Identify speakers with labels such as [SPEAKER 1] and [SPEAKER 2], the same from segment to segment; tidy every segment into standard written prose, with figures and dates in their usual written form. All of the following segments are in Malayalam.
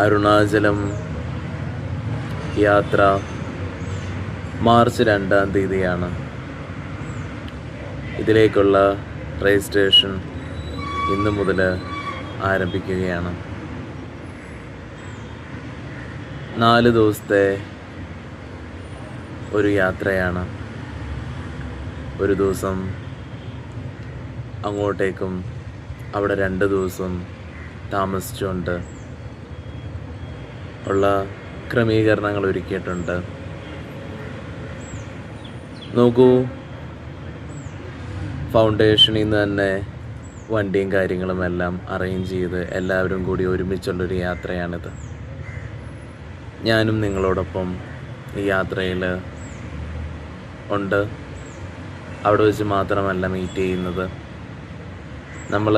[SPEAKER 1] അരുണാചലം യാത്ര മാർച്ച് 2-ാം തീയതിയാണ്. ഇതിലേക്കുള്ള രജിസ്ട്രേഷൻ ഇന്നു മുതൽ ആരംഭിക്കുകയാണ്. 4 ദിവസത്തെ ഒരു യാത്രയാണ്. ഒരു ദിവസം അങ്ങോട്ടേക്കും അവിടെ 2 ദിവസം താമസിച്ചുകൊണ്ട് ഉള്ള ക്രമീകരണങ്ങൾ ഒരുക്കിയിട്ടുണ്ട്. നോക്കൂ, ഫൗണ്ടേഷനിൽ നിന്ന് തന്നെ വണ്ടിയും കാര്യങ്ങളും എല്ലാം അറേഞ്ച് ചെയ്ത് എല്ലാവരും കൂടി ഒരുമിച്ചുള്ളൊരു യാത്രയാണിത്. ഞാനും നിങ്ങളോടൊപ്പം ഈ യാത്രയിൽ ഉണ്ട്. അവിടെ വെച്ച് മാത്രമല്ല മീറ്റ് ചെയ്യുന്നത്. നമ്മൾ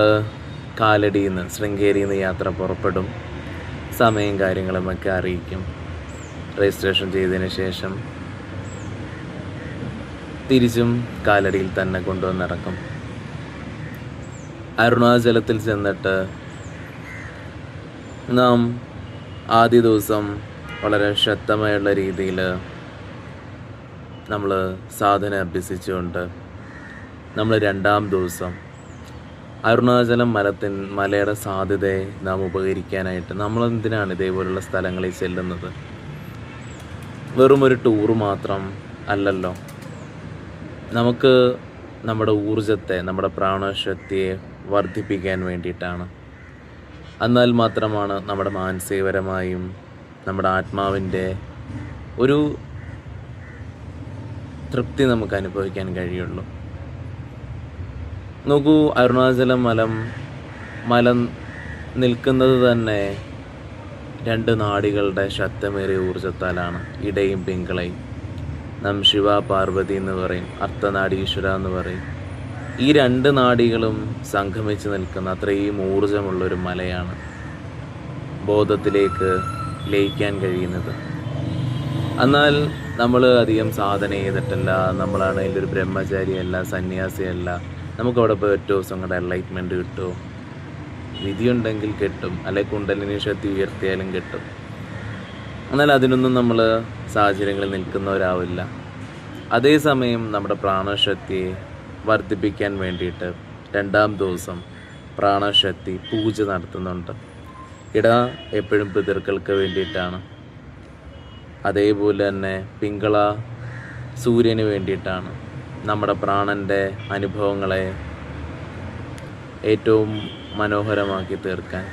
[SPEAKER 1] കാലടിയിൽ നിന്ന് ശൃംഗേരിയിൽ നിന്ന് യാത്ര പുറപ്പെടും. സമയം കാര്യങ്ങളുമൊക്കെ അറിയിക്കും. രജിസ്ട്രേഷൻ ചെയ്തതിന് ശേഷം തിരിച്ചും കാലടിയിൽ തന്നെ കൊണ്ടുവന്നിറക്കും. അരുണാചലത്തിൽ ചെന്നിട്ട് നാം ആദ്യ ദിവസം വളരെ ശക്തമായുള്ള രീതിയിൽ നമ്മൾ സാധന അഭ്യസിച്ചുകൊണ്ട് നമ്മൾ 2-ാം ദിവസം അരുണാചലം മലയുടെ സാധ്യതയെ നാം ഉപകരിക്കാനായിട്ട് നമ്മളെന്തിനാണ് ഇതേപോലുള്ള സ്ഥലങ്ങളിൽ ചെല്ലുന്നത്? വെറും ഒരു ടൂറ് മാത്രം അല്ലല്ലോ. നമുക്ക് നമ്മുടെ ഊർജത്തെ, നമ്മുടെ പ്രാണശക്തിയെ വർദ്ധിപ്പിക്കാൻ വേണ്ടിയിട്ടാണ്. എന്നാൽ മാത്രമാണ് നമ്മുടെ മാനസികപരമായും നമ്മുടെ ആത്മാവിൻ്റെ ഒരു തൃപ്തി നമുക്ക് അനുഭവിക്കാൻ കഴിയുള്ളൂ. നോക്കൂ, അരുണാചലം മല നിൽക്കുന്നത് തന്നെ 2 നാഡികളുടെ ശക്തമേറിയ ഊർജത്താലാണ്. ഇടയും പിങ്കളയും. നാം ശിവ പാർവതി എന്ന് പറയും, അർദ്ധനാടീശ്വര എന്ന് പറയും. ഈ 2 നാഡികളും സംഗമിച്ച് നിൽക്കുന്ന അത്രയും ഊർജമുള്ളൊരു മലയാണ് ബോധത്തിലേക്ക് ലയിക്കാൻ കഴിയുന്നത്. എന്നാൽ നമ്മൾ അധികം സാധന ചെയ്തിട്ടല്ല, നമ്മളാണെങ്കിൽ ഒരു ബ്രഹ്മചാരിയല്ല, സന്യാസിയല്ല. നമുക്കവിടെ പോയി 1 ദിവസം കൂടെ എൻലൈറ്റ്മെൻറ്റ് കിട്ടുമോ? വിധിയുണ്ടെങ്കിൽ കിട്ടും, അല്ലെങ്കിൽ കുണ്ടലിനി ശക്തി ഉയർത്തിയാലും കിട്ടും. എന്നാൽ അതിനൊന്നും നമ്മൾ സാഹചര്യങ്ങളിൽ നിൽക്കുന്നവരാവില്ല. അതേസമയം നമ്മുടെ പ്രാണശക്തിയെ വർദ്ധിപ്പിക്കാൻ വേണ്ടിയിട്ട് 2-ാം ദിവസം പ്രാണശക്തി പൂജ നടത്തുന്നുണ്ട്. എപ്പോഴും പിതൃക്കൾക്ക് വേണ്ടിയിട്ടാണ്. അതേപോലെ തന്നെ പിങ്കള സൂര്യന് വേണ്ടിയിട്ടാണ്. നമ്മുടെ പ്രാണൻ്റെ അനുഭവങ്ങളെ ഏറ്റവും മനോഹരമാക്കി തീർക്കാൻ.